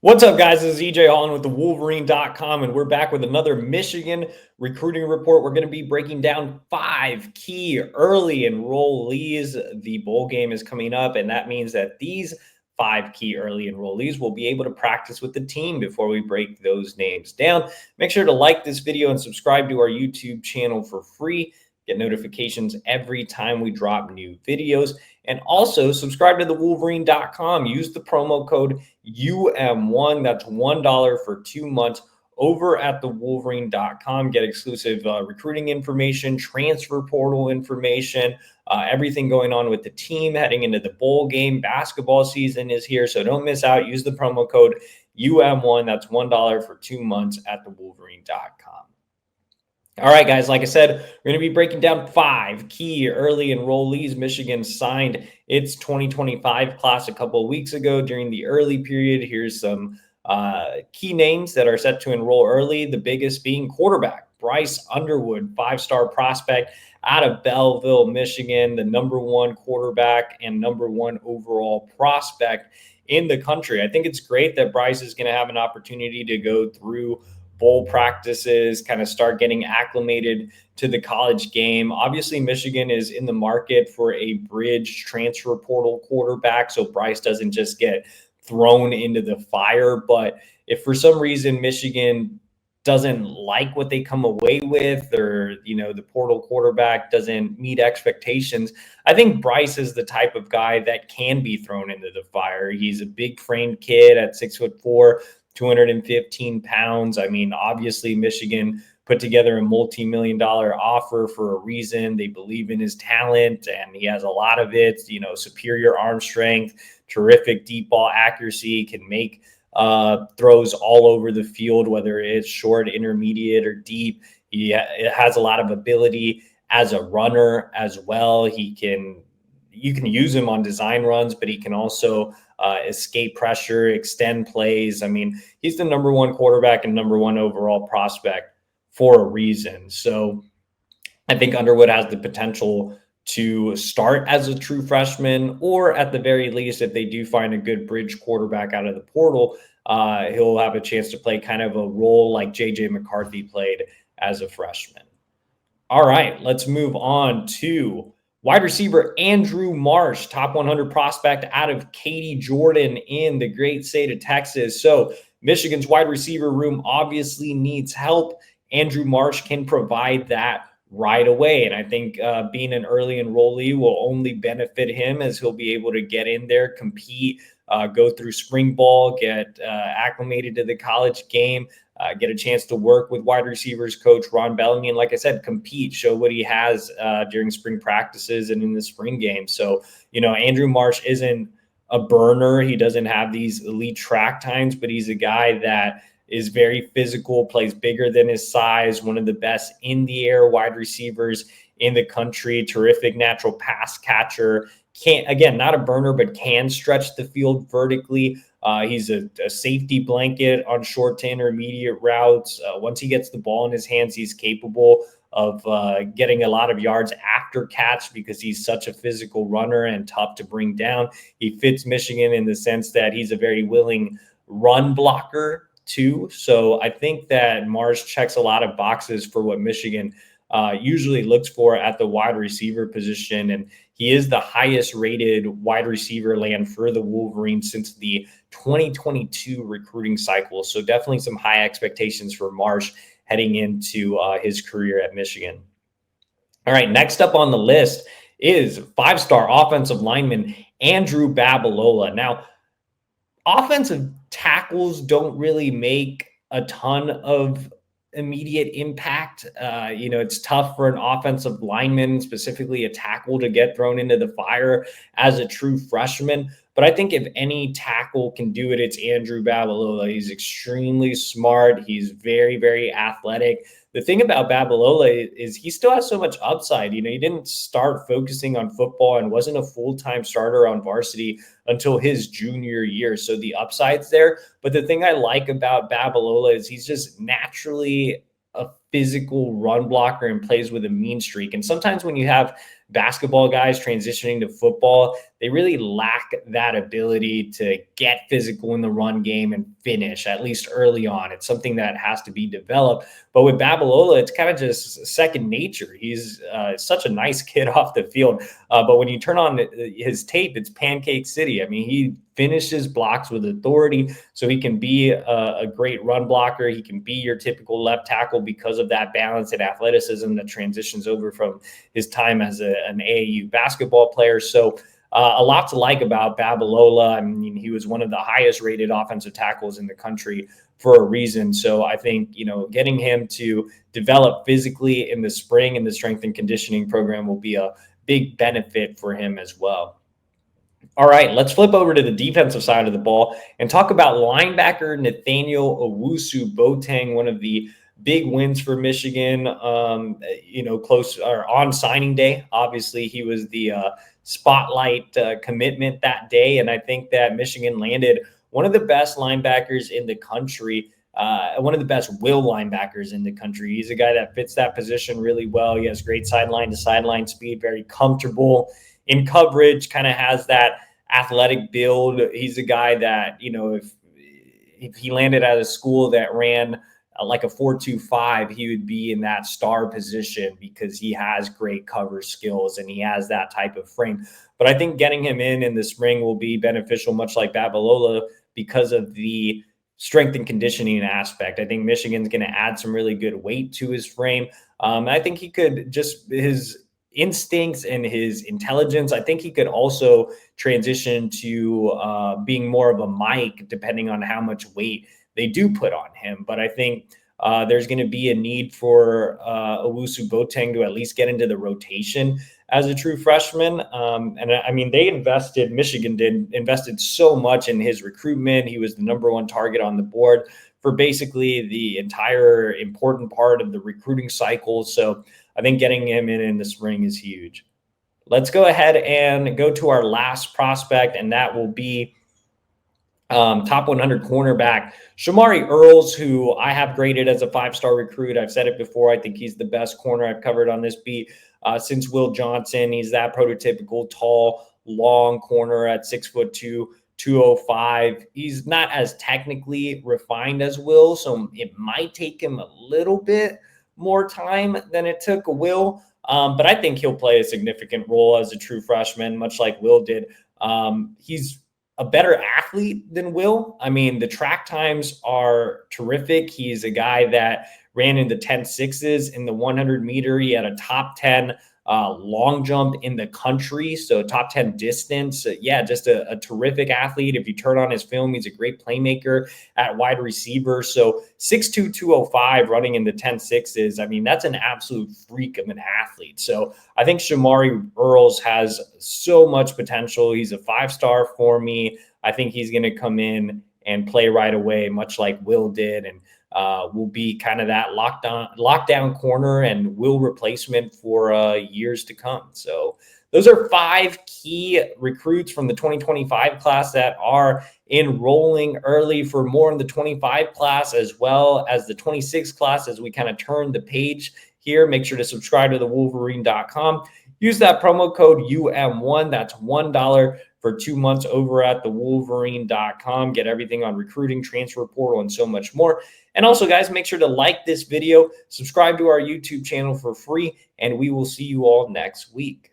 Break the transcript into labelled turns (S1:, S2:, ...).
S1: What's up, guys? This is EJ Holland with the Wolverine.com, and we're back with another Michigan recruiting report. We're going to be breaking down 5 key early enrollees. The bowl game is coming up, and that means that these 5 key early enrollees will be able to practice with the team before we break those names down. Make sure to like this video and subscribe to our YouTube channel for free. Get notifications every time we drop new videos. And also subscribe to the Wolverine.com. Use the promo code UM1. That's $1 for 2 months over at the Wolverine.com. Get exclusive recruiting information, transfer portal information, everything going on with the team heading into the bowl game. Basketball season is here, so don't miss out. Use the promo code UM1. That's $1 for 2 months at the Wolverine.com. All right, guys, like I said, we're going to be breaking down 5 key early enrollees. Michigan signed its 2025 class a couple of weeks ago during the early period. Here's some key names that are set to enroll early, the biggest being quarterback Bryce Underwood, 5-star prospect out of Belleville, Michigan, the #1 quarterback and #1 overall prospect in the country. I think it's great that Bryce is going to have an opportunity to go through bowl practices, kind of start getting acclimated to the college game. Obviously, Michigan is in the market for a bridge transfer portal quarterback, so Bryce doesn't just get thrown into the fire. But if for some reason Michigan doesn't like what they come away with, or the portal quarterback doesn't meet expectations, I think Bryce is the type of guy that can be thrown into the fire. He's a big framed kid at 6'4", 215 pounds. I mean, obviously, Michigan put together a multi-million-dollar offer for a reason. They believe in his talent, and he has a lot of it. Superior arm strength, terrific deep ball accuracy, can make throws all over the field, whether it's short, intermediate, or deep. It has a lot of ability as a runner as well. You can use him on design runs, but he can also escape pressure, extend plays. I mean, he's the #1 quarterback and #1 overall prospect for a reason. So I think Underwood has the potential to start as a true freshman, or at the very least, if they do find a good bridge quarterback out of the portal, he'll have a chance to play kind of a role like J.J. McCarthy played as a freshman. All right, let's move on to wide receiver Andrew Marsh, top 100 prospect out of Katy, Jordan in the great state of Texas. So Michigan's wide receiver room obviously needs help. Andrew Marsh can provide that right away. And I think being an early enrollee will only benefit him, as he'll be able to get in there, compete, go through spring ball, get acclimated to the college game, get a chance to work with wide receivers coach Ron Bellamy, and like I said, compete, show what he has during spring practices and in the spring game. So, Andrew Marsh isn't a burner. He doesn't have these elite track times, but he's a guy that is very physical, plays bigger than his size, one of the best in the air wide receivers in the country, terrific natural pass catcher. Not a burner, but can stretch the field vertically. He's a safety blanket on short to intermediate routes. Once he gets the ball in his hands, he's capable of getting a lot of yards after catch, because he's such a physical runner and tough to bring down. He fits Michigan in the sense that he's a very willing run blocker too. So I think that Marsh checks a lot of boxes for what Michigan usually looks for at the wide receiver position. And he is the highest rated wide receiver land for the Wolverines since the 2022 recruiting cycle. So definitely some high expectations for Marsh heading into his career at Michigan. All right, next up on the list is 5-star offensive lineman Andrew Babalola. Now, offensive tackles don't really make a ton of immediate impact. It's tough for an offensive lineman, specifically a tackle, to get thrown into the fire as a true freshman. But I think if any tackle can do it, it's Andrew Babalola. He's extremely smart. He's very, very athletic. The thing about Babalola is he still has so much upside. He didn't start focusing on football and wasn't a full-time starter on varsity until his junior year. So the upside's there. But the thing I like about Babalola is he's just naturally a physical run blocker and plays with a mean streak. And sometimes when you have basketball guys transitioning to football, they really lack that ability to get physical in the run game and finish, at least early on. It's something that has to be developed. But with Babalola, it's kind of just second nature. He's such a nice kid off the field. But when you turn on his tape, it's Pancake City. I mean, he finishes blocks with authority, so he can be a great run blocker. He can be your typical left tackle because of that balance and athleticism that transitions over from his time as an AAU basketball player. So a lot to like about Babalola. I mean, he was one of the highest rated offensive tackles in the country for a reason. So I think, getting him to develop physically in the spring in the strength and conditioning program will be a big benefit for him as well. All right, let's flip over to the defensive side of the ball and talk about linebacker Nathaniel Owusu, one of the big wins for Michigan, close or on signing day. Obviously, he was the spotlight commitment that day. And I think that Michigan landed one of the best linebackers in the country, one of the best will linebackers in the country. He's a guy that fits that position really well. He has great sideline to sideline speed, very comfortable in coverage, kind of has that athletic build. He's a guy that, if he landed at a school that ran like a 4.25, he would be in that star position because he has great cover skills and he has that type of frame. But I think getting him in the spring will be beneficial, much like Babalola, because of the strength and conditioning aspect. I think Michigan's going to add some really good weight to his frame. I think he could his instincts and his intelligence. I think he could also transition to being more of a Mike, depending on how much weight they do put on him. But I think there's going to be a need for Owusu to at least get into the rotation as a true freshman. And I mean, Michigan invested so much in his recruitment. He was the number one target on the board for basically the entire important part of the recruiting cycle. So I think getting him in the spring is huge. Let's go ahead and go to our last prospect, and that will be top 100 cornerback Shamari Earls, who I have graded as a 5-star recruit. I've said it before. I think he's the best corner I've covered on this beat since Will Johnson. He's that prototypical tall, long corner at 6'2", 205. He's not as technically refined as Will, so it might take him a little bit more time than it took Will. But I think he'll play a significant role as a true freshman, much like Will did. He's a better athlete than Will. I mean, the track times are terrific. He's a guy that ran in the 10.6s in the 100 meter. He had a top 10 long jump in the country, so top 10 distance. Just a terrific athlete. If you turn on his film, he's a great playmaker at wide receiver. So 6'2", 205 running in the 10.6s. I mean, that's an absolute freak of an athlete. So I think Shamari Earls has so much potential. He's a 5-star for me. I think he's going to come in and play right away, much like Will did, and will be kind of that lockdown corner and Will replacement for years to come. So those are 5 key recruits from the 2025 class that are enrolling early. For more in the 25 class as well as the 26 class, as we kind of turn the page here, make sure to subscribe to the Wolverine.com. Use that promo code UM1. That's $1 for 2 months over at the Wolverine.com. Get everything on recruiting, transfer portal, and so much more. And also, guys, make sure to like this video, subscribe to our YouTube channel for free, and we will see you all next week.